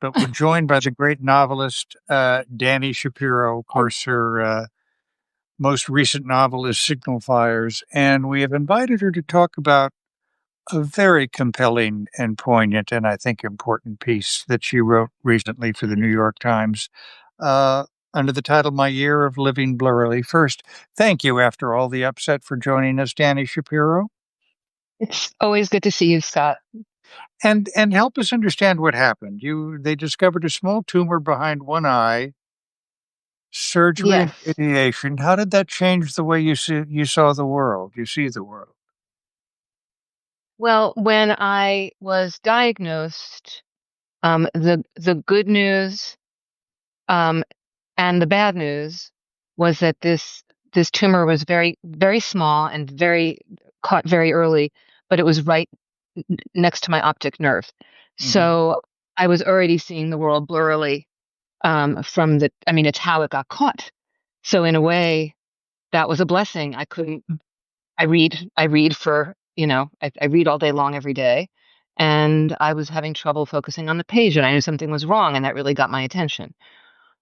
but we're joined by the great novelist Dani Shapiro. Of course, her most recent novel is Signal Fires, and we have invited her to talk about a very compelling and poignant and I think important piece that she wrote recently for the New York Times uh, under the title My Year of Living Blurrily. First, thank you after all the upset for joining us, Dani Shapiro, It's always good to see you, Scott. and help us understand what happened. They discovered a small tumor behind one eye, surgery and Yes. radiation. How did that change the way you saw the world? You see the world. Well, when I was diagnosed, the good news um, and the bad news was that this tumor was very small and very caught very early, but it was right next to my optic nerve. Hmm. So I was already seeing the world blurrily from the. I mean, it's how it got caught. So in a way, that was a blessing. I couldn't I read for, I read all day long every day. And I was having trouble focusing on the page and I knew something was wrong and that really got my attention.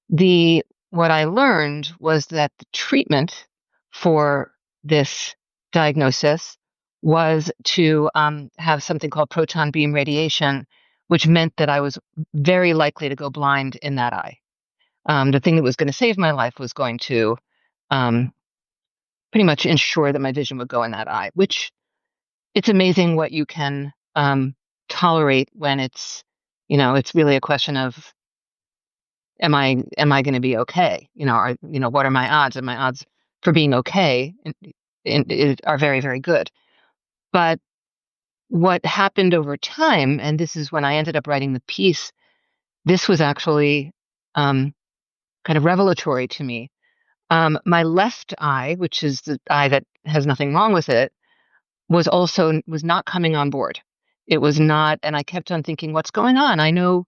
The What I learned was that the treatment for this diagnosis was to have something called proton beam radiation, which meant that I was very likely to go blind in that eye. The thing that was going to save my life was going to um, pretty much ensure that my vision would go in that eye, which it's amazing what you can tolerate when it's really a question of am I going to be okay? What are my odds? And my odds for being okay are very, very good. But what happened over time, and this is when I ended up writing the piece, this was actually um, kind of revelatory to me. My left eye, which is the eye that has nothing wrong with it, was not coming on board. It was not, and I kept on thinking, what's going on? I know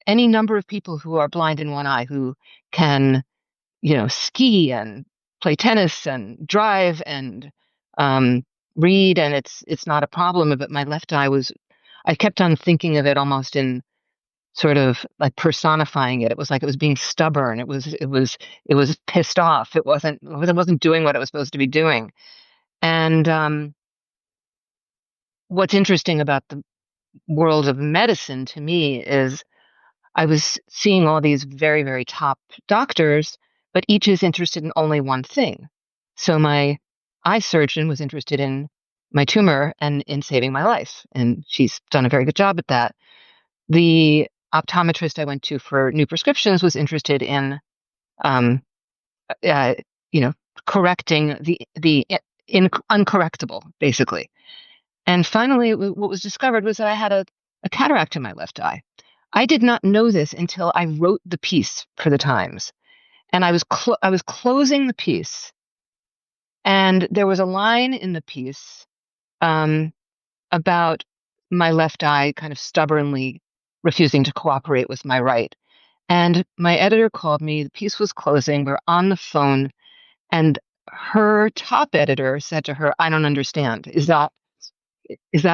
any number of people who are blind in one eye who can, ski and play tennis and drive and um, read, and it's not a problem. But my left eye was, I kept on thinking of it almost in sort of like personifying it. It was like it was being stubborn. It was pissed off. It wasn't doing what it was supposed to be doing. And what's interesting about the world of medicine to me is I was seeing all these very, very top doctors, but each is interested in only one thing. So my eye surgeon was interested in my tumor and in saving my life, and she's done a very good job at that. The optometrist I went to for new prescriptions was interested in, um, uh, you know, correcting the uncorrectable, basically. And finally, what was discovered was that I had a cataract in my left eye. I did not know this until I wrote the piece for the Times, and I was closing the piece, and there was a line in the piece um, about my left eye kind of stubbornly refusing to cooperate with my right. And my editor called me. The piece was closing. We're on the phone, and her top editor said to her, "I don't understand. Is that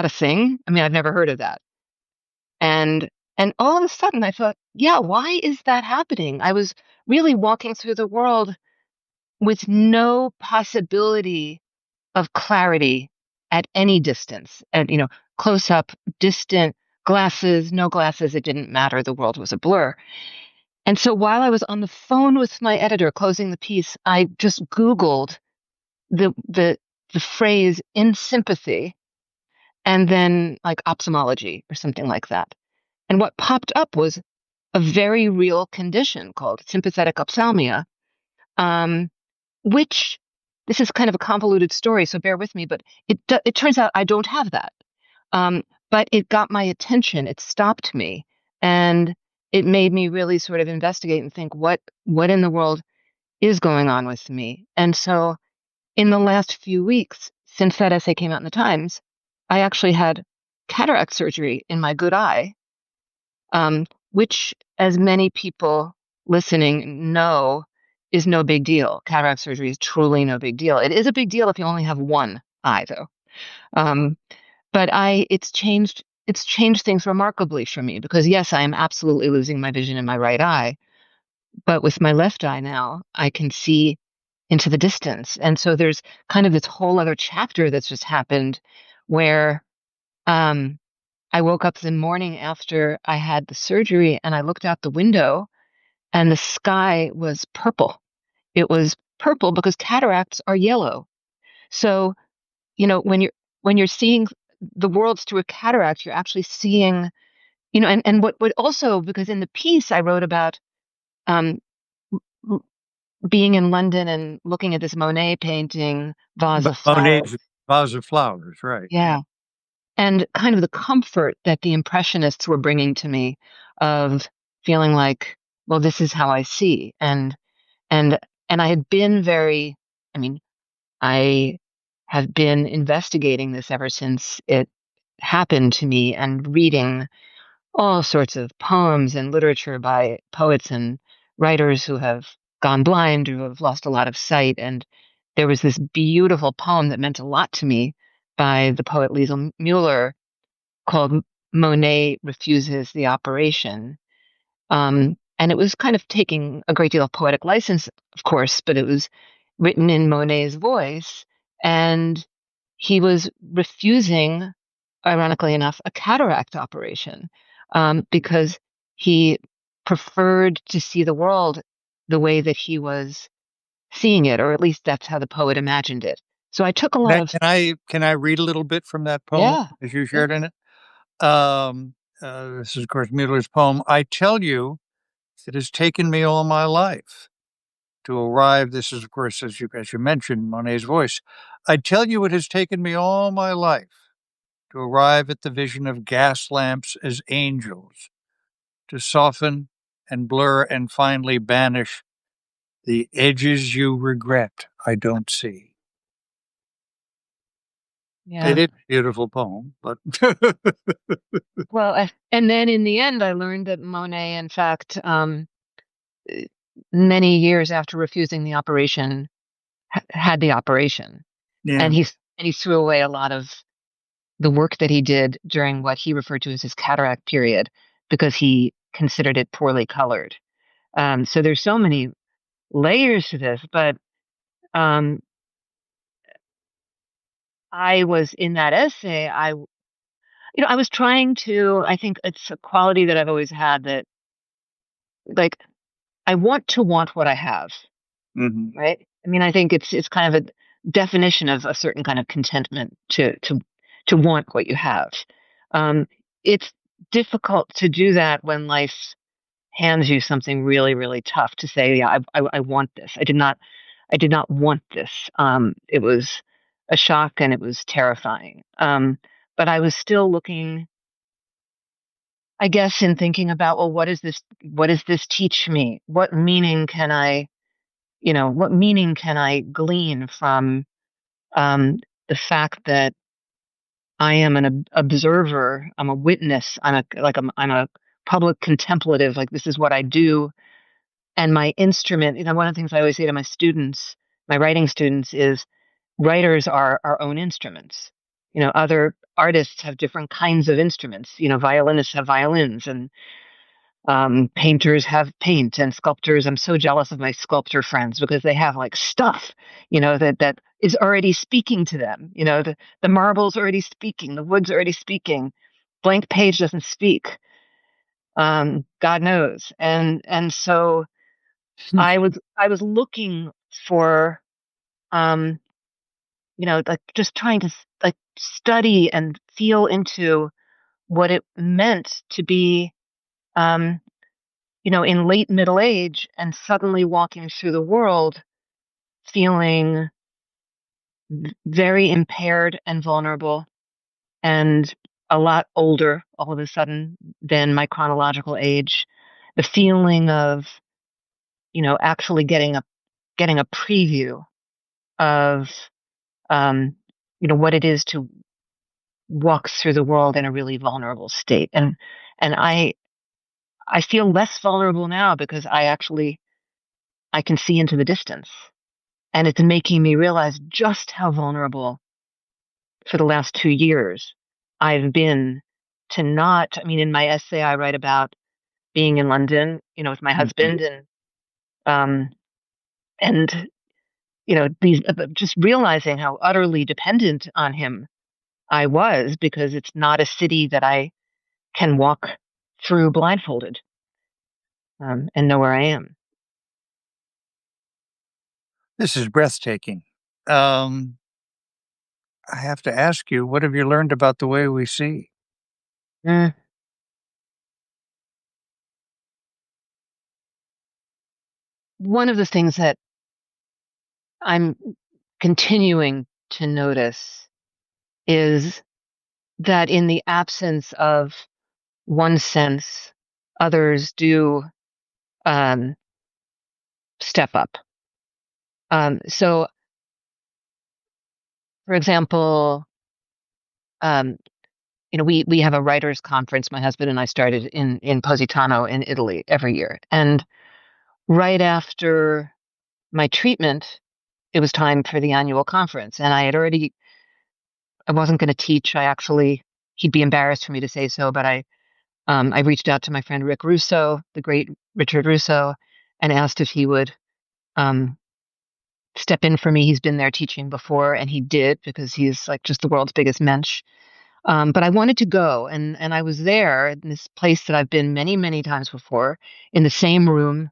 a thing? I mean, I've never heard of that." And and all of a sudden I thought, yeah, why is that happening? I was really walking through the world with no possibility of clarity at any distance. And close up, distant, glasses, no glasses, it didn't matter. The world was a blur. And so while I was on the phone with my editor closing the piece, I just Googled the phrase in sympathy and then like ophthalmology or something like that. And what popped up was a very real condition called sympathetic ophthalmia, um, which this is kind of a convoluted story, so bear with me. But it turns out I don't have that. Um, but it got my attention. It stopped me, and it made me really sort of investigate and think what in the world is going on with me. And so, in the last few weeks since that essay came out in the Times, I actually had cataract surgery in my good eye, which, as many people listening know, is no big deal. Cataract surgery is truly no big deal. It is a big deal if you only have one eye, though. Um, but it's changed it's changed things remarkably for me because yes, I am absolutely losing my vision in my right eye, but with my left eye now, I can see into the distance. And so there's kind of this whole other chapter that's just happened where um, I woke up the morning after I had the surgery and I looked out the window and the sky was purple. It was purple because cataracts are yellow. So, when you're seeing the worlds through a cataract, you're actually seeing, and what also, because in the piece I wrote about um, being in London and looking at this Monet painting, Vase of Flowers. Monet's vase of flowers, right? Yeah. Yeah. And kind of the comfort that the Impressionists were bringing to me of feeling like, well, this is how I see. And, and I had been I mean, I have been investigating this ever since it happened to me and reading all sorts of poems and literature by poets and writers who have gone blind, who have lost a lot of sight. And there was this beautiful poem that meant a lot to me by the poet Liesl Mueller called Monet Refuses the Operation. And it was kind of taking a great deal of poetic license, of course, but it was written in Monet's voice. And he was refusing, ironically enough, a cataract operation because he preferred to see the world the way that he was seeing it, or at least that's how the poet imagined it. So I took a Can lot I, of, can I can I read a little bit from that poem yeah, as you yeah, shared in it? Um, this is, of course, Mueller's poem. I tell you, it has taken me all my life to arrive. This is, of course, as you mentioned, Monet's voice. I tell you, it has taken me all my life to arrive at the vision of gas lamps as angels, to soften and blur and finally banish the edges you regret I don't see. It yeah. is a beautiful poem, but Well, and then in the end, I learned that Monet, in fact, eh, many years after refusing the operation, had the operation, yeah. and he threw away a lot of the work that he did during what he referred to as his cataract period because he considered it poorly colored. So there's so many layers to this, but um, I was in that essay. I was trying to. I think it's a quality that I've always had that, like, I want to want what I have. Hmm. Right? I mean, I think it's kind of a definition of a certain kind of contentment to want what you have. Um, it's difficult to do that when life hands you something really, really tough to say, yeah, I want this. I did not want this. It was a shock and it was terrifying. But I was still looking, I guess, in thinking about, well, what does this teach me? What meaning can I glean from um, the fact that I am an observer, I'm a witness, I'm a public contemplative, like this is what I do, and my instrument. One of the things I always say to my students, my writing students, is writers are our own instruments. Other artists have different kinds of instruments. Violinists have violins, and painters have paint, and sculptors. I'm so jealous of my sculptor friends because they have like stuff, that is already speaking to them. The marble's already speaking, the wood's already speaking. Blank page doesn't speak. God knows. And so I was looking for, um, like just trying to like study and feel into what it meant to be, um, in late middle age and suddenly walking through the world feeling very impaired and vulnerable and a lot older all of a sudden than my chronological age. The feeling of, actually getting a preview of, um, what it is to walk through the world in a really vulnerable state. And I feel less vulnerable now because I can see into the distance. And it's making me realize just how vulnerable for the last 2 years I've been to not, I mean, in my essay, I write about being in London, with my Mhm. husband um, and, these just realizing how utterly dependent on him I was because it's not a city that I can walk through blindfolded and know where I am. This is breathtaking. Um, I have to ask you, what have you learned about the way we see? Mm. One of the things that I'm continuing to notice is that in the absence of one sense, others do um, step up. So, for example, um, we have a writers' conference. My husband and I started in Positano in Italy every year, and right after my treatment, it was time for the annual conference, and I wasn't going to teach. He'd be embarrassed for me to say so, but I reached out to my friend Rick Russo, the great Richard Russo, and asked if he would um, step in for me. He's been there teaching before, and he did because he's like just the world's biggest mensch. But I wanted to go, and I was there in this place that I've been many, many times before, in the same room,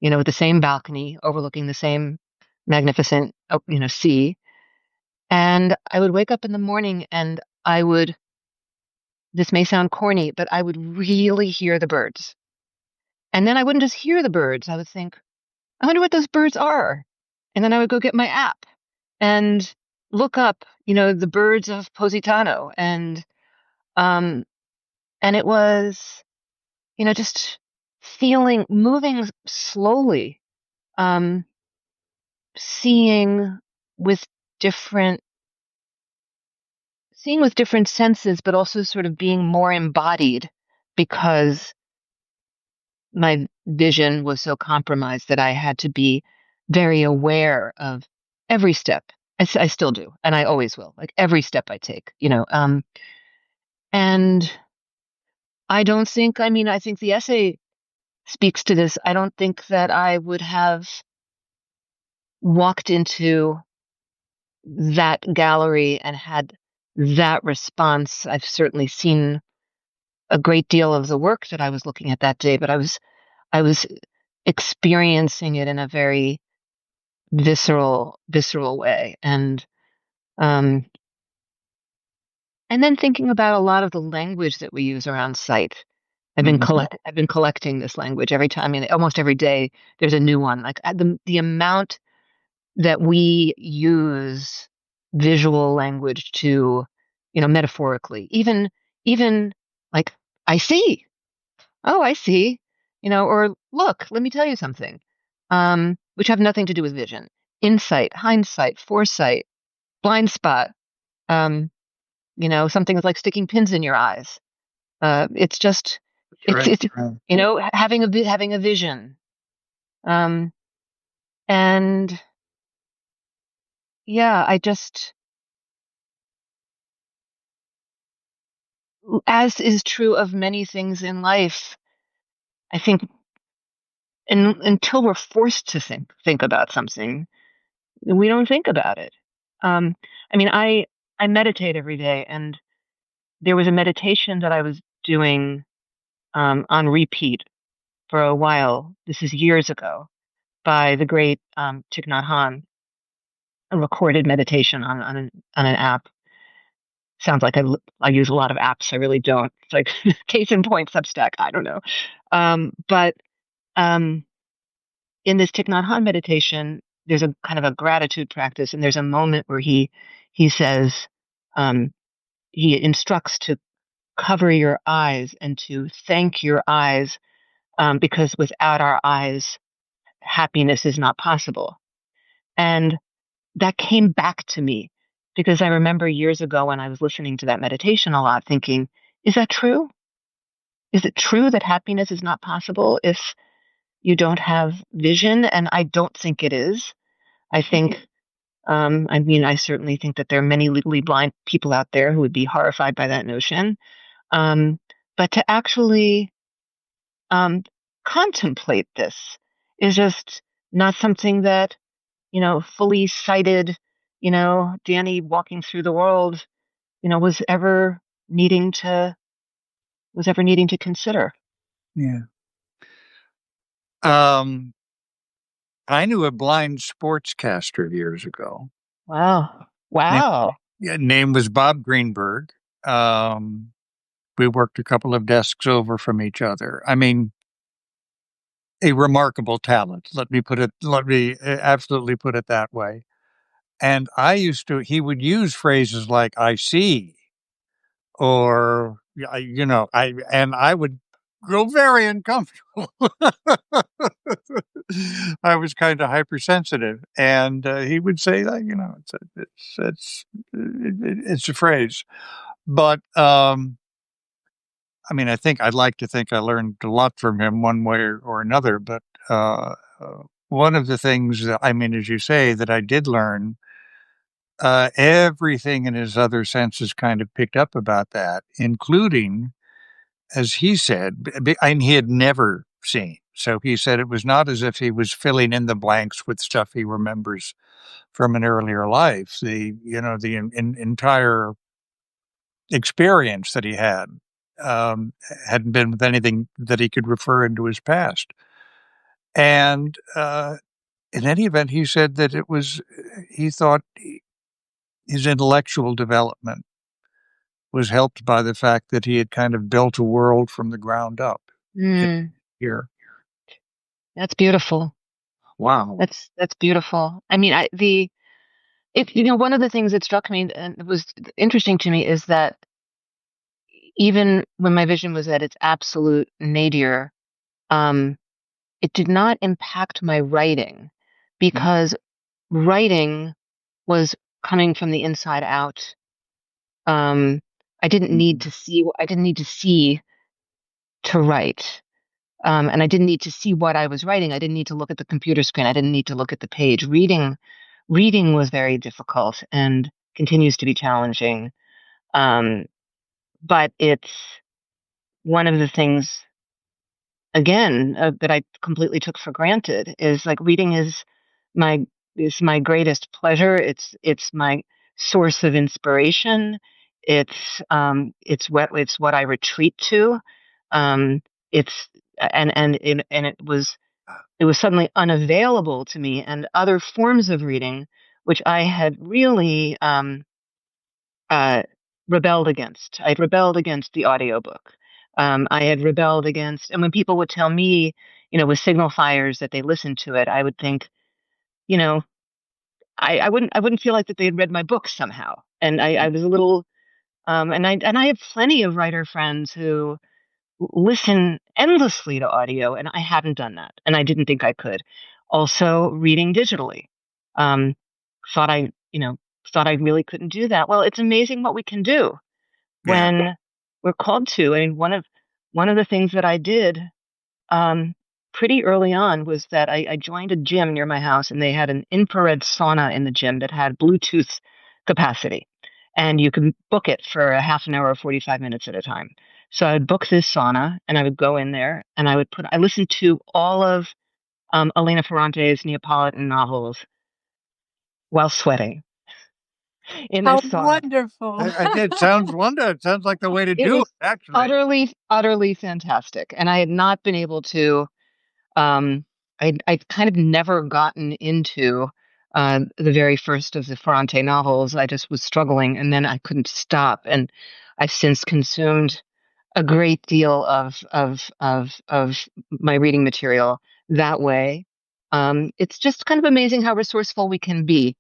with the same balcony overlooking the same magnificent, sea. And I would wake up in the morning, and I would. This may sound corny, but I would really hear the birds. And then I wouldn't just hear the birds. I would think, I wonder what those birds are. And then I would go get my app and look up, the birds of Positano. Um, and it was, just moving slowly, um, seeing with different, seeing with different senses, but also sort of being more embodied because my vision was so compromised that I had to be very aware of every step. I still do, and I always will. Like every step I take, and I don't think. I mean, I think the essay speaks to this. I don't think that I would have walked into that gallery and had that response. I've certainly seen a great deal of the work that I was looking at that day, but I was experiencing it in a very visceral way, um and then thinking about a lot of the language that we use around sight. Mhm. I've been collecting this language every time. I mean, almost every day there's a new one. Like the amount that we use visual language to, metaphorically, even like I see. Oh, I see. Or look, let me tell you something. Which have nothing to do with vision. Insight, hindsight, foresight, blind spot. Um, something like sticking pins in your eyes. It's just, That's it's, right. it's, having a vision. Um, and yeah, as is true of many things in life, I think until we're forced to think about something, we don't think about it. Um, I mean, I meditate every day, and there was a meditation that I was doing on repeat for a while. This is years ago by the great Thich Nhat Hanh, a recorded meditation on an app. Sounds like I use a lot of apps. I really don't. It's like case in point, Substack. I don't know. But um, in this Thich Nhat Hanh meditation, there's a kind of a gratitude practice, and there's a moment where he says um, he instructs to cover your eyes and to thank your eyes because without our eyes, happiness is not possible. And that came back to me because I remember years ago when I was listening to that meditation a lot, thinking, is that true? Is it true that happiness is not possible if you don't have vision? And I don't think it is. I think, I mean, I certainly think that there are many legally blind people out there who would be horrified by that notion. Um, but to actually um, contemplate this is just not something that, fully sighted, Dani walking through the world, was ever needing to consider. Yeah. Um, I knew a blind sportscaster years ago. Wow. Name, Wow. yeah, name was Bob Greenberg. Um, we worked a couple of desks over from each other. I mean, a remarkable talent. Let me absolutely put it that way. And he would use phrases like, I see, or, and I would grow very uncomfortable. I was kind of hypersensitive, and he would say that, it's a phrase. But, I mean, I'd like to think I learned a lot from him one way or another, but, one of the things that, I mean, as you say, that I did learn, everything in his other senses kind of picked up about that, including, as he said, and he had never seen. So he said it was not as if he was filling in the blanks with stuff he remembers from an earlier life. The entire experience that he um, hadn't been with anything that he could refer into his past. And in any event, he said that he thought his intellectual development was helped by the fact that he had kind of built a world from the ground up Mm, here. that's beautiful. Wow. That's beautiful. I mean, one of the things that struck me and was interesting to me is that even when my vision was at its absolute nadir, um, it did not impact my writing because writing was coming from the inside out. Um, I didn't need to see to write. And I didn't need to see what I was writing. I didn't need to look at the computer screen. I didn't need to look at the page. Reading was very difficult and continues to be challenging. Um, but it's one of the things, again, that I completely took for granted is like reading my my greatest pleasure. It's my source of inspiration. It's what I retreat to. Um, it's and it was suddenly unavailable to me, and other forms of reading, which I had really uh, rebelled against. I'd rebelled against the audiobook. I had rebelled against, and when people would tell me, with signal fires that they listened to it, I would think, you know, I wouldn't feel like that they had read my book somehow. And I was a little, and I have plenty of writer friends who listen endlessly to audio, and I hadn't done that, and I didn't think I could. Also, reading digitally, um, thought I, thought I really couldn't do that. Well, it's amazing what we can do Yeah. when we're called to. I mean, one of the things that I did um, pretty early on was that I joined a gym near my house, and they had an infrared sauna in the gym that had Bluetooth capacity, and you could book it for a half an hour or 45 minutes at a time. So I would book this sauna, and I would go in there, and I listened to all of Elena Ferrante's Neapolitan novels while sweating in How this sauna. wonderful. I did. Sounds wonder. It sounds like the way to It do it, was actually. utterly, utterly fantastic, and I had not been able to. Um, I'd kind of never gotten into the very first of the Ferrante novels. I just was struggling, and then I couldn't stop. And I've since consumed a great deal of my reading material that way. It's just kind of amazing how resourceful we can be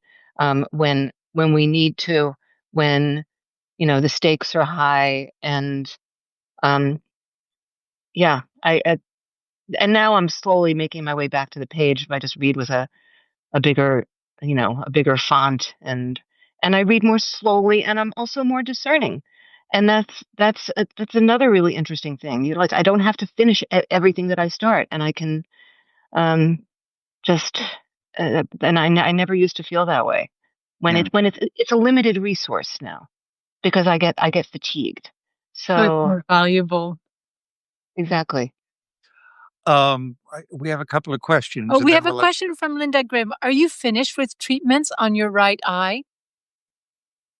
when we need to, when the stakes are high, and um, yeah, and now I'm slowly making my way back to the page. I just read with a bigger, a bigger font, and I read more slowly, and I'm also more discerning. And that's another really interesting thing. I don't have to finish everything that I start, and I can um, just I never used to feel that way. Yeah. When it's a limited resource now because I get fatigued. So it's So more valuable. exactly. We have a couple of questions. Oh, And we then have a question from Linda Grimm. Are you finished with treatments on your right eye?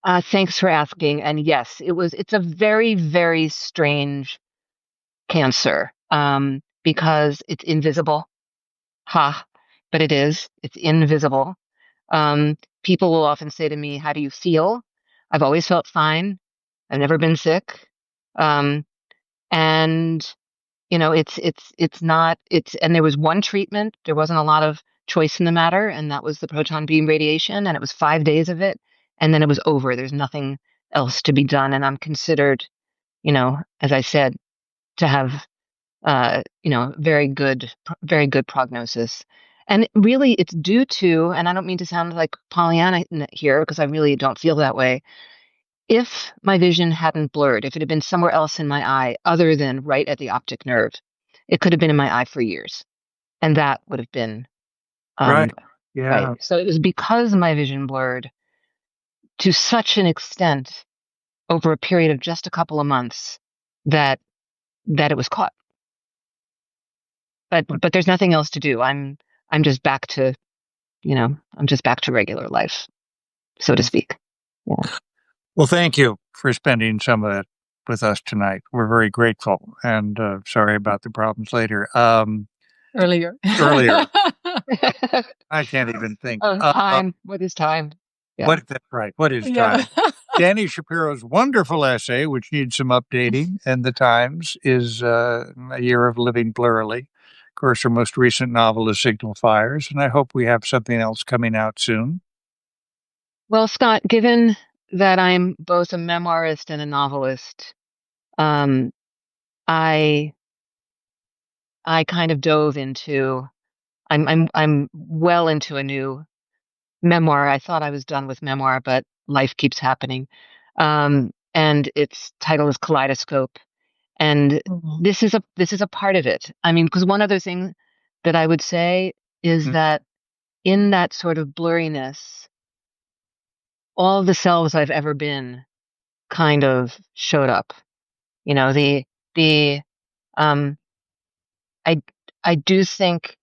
Thanks for asking. And yes, it's a very, very strange cancer, because it's invisible. Ha, but it is. It's invisible. People will often say to me, "How do you feel?" I've always felt fine. I've never been sick. Um, and it's not, and there was one treatment. There wasn't a lot of choice in the matter, and that was the proton beam radiation, and it was 5 days of it, and then it was over. There's nothing else to be done, and I'm considered, as I said, to have very good prognosis. And really, it's due to, and I don't mean to sound like Pollyanna here because I really don't feel that way. If my vision hadn't blurred, if it had been somewhere else in my eye other than right at the optic nerve, it could have been in my eye for years. And that would have been right. um, right. Yeah. So it was because my vision blurred to such an extent over a period of just a couple of months that it was caught. But there's nothing else to do. I'm just back to, I'm just back to regular life, so to speak. Yeah. Well, thank you for spending some of that with us tonight. We're very grateful, and sorry about the problems later. Earlier. Earlier, I can't even think. Oh, time. What is time? Yeah. That's right. What is Yeah. time? Dani Shapiro's wonderful essay, which needs some updating, in the Times, is A Year of Living Blurrily. Of course, her most recent novel is Signal Fires, and I hope we have something else coming out soon. Well, Scott, given that I'm both a memoirist and a novelist, um, I I kind of dove into I'm well into a new memoir. I thought I was done with memoir, but life keeps happening. And its title is Kaleidoscope. And Mhm. this is a part of it. I mean, because one other thing that I would say is Mm. that in that sort of blurriness, all the selves I've ever been kind of showed up. You know, the um I I do think,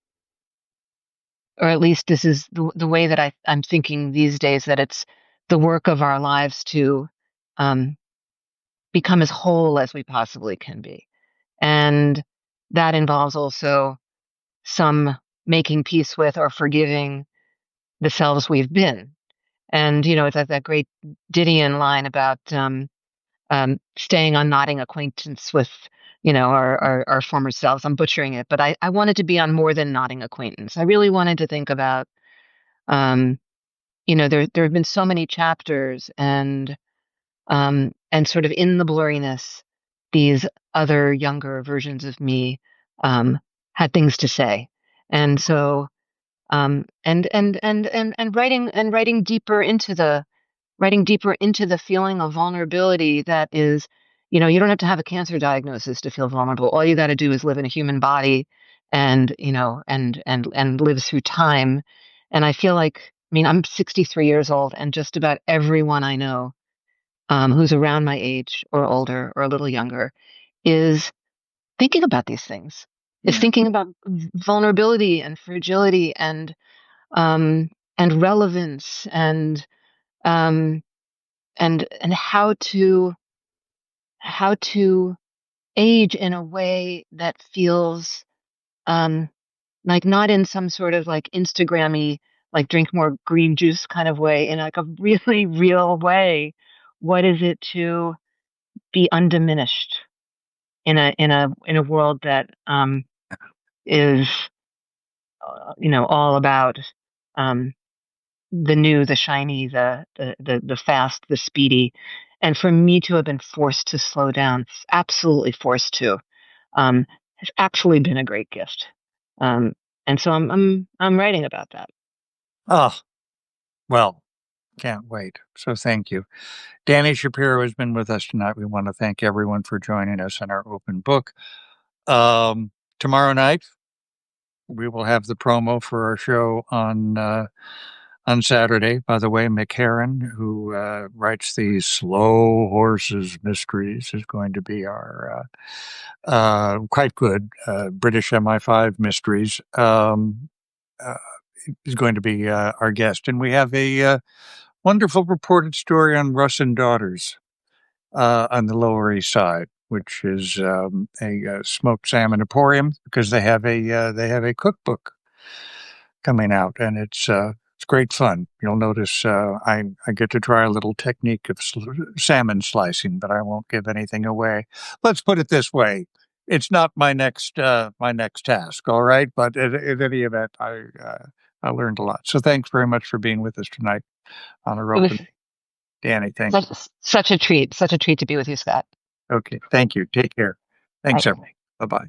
or at least this is the way that I'm thinking these days, that it's the work of our lives to um become as whole as we possibly can be. And that involves also some making peace with or forgiving the selves we've been. And, it's that great Didion line about staying on nodding acquaintance with, our former selves. I'm butchering it, but I wanted to be on more than nodding acquaintance. I really wanted to think about, um, there have been so many chapters and sort of in the blurriness, these other younger versions of me had things to say. And so, and writing deeper into the feeling of vulnerability that is, you don't have to have a cancer diagnosis to feel vulnerable. All you got to do is live in a human body and, and live through time. And I feel like, I mean, I'm 63 years old, and just about everyone I know who's around my age or older or a little younger is thinking about these things, is Yeah. thinking about vulnerability and fragility um, and relevance um, and how to age in a way that feels um, like not in some sort of like Instagrammy, like drink more green juice kind of way, in like a really real way. What is it to be undiminished in a world that is all about um, the new, the shiny, the fast, the speedy, and for me to have been forced to slow down, absolutely forced to, has actually been a great gift. Um, and so I'm writing about that. Oh, well, can't wait. So thank you. Dani Shapiro has been with us tonight. We want to thank everyone for joining us in our open book. Tomorrow night, we will have the promo for our show on Saturday. By the way, Mick Herron, who writes the Slow Horses Mysteries, is going to be our quite good British MI5 mysteries. Is going to be our guest, and we have a wonderful reported story on Russ and Daughters on the Lower East Side, which is a smoked salmon emporium, because they have a cookbook coming out, and it's great fun. You'll notice I get to try a little technique of salmon slicing, but I won't give anything away. Let's put it this way: it's not my next task. All right, but in any event, I learned a lot. So thanks very much for being with us tonight on our It was open. Dani, thank you. such a treat to be with you, Scott. Okay, thank you. Take care. Thanks, Bye. everyone. Bye bye.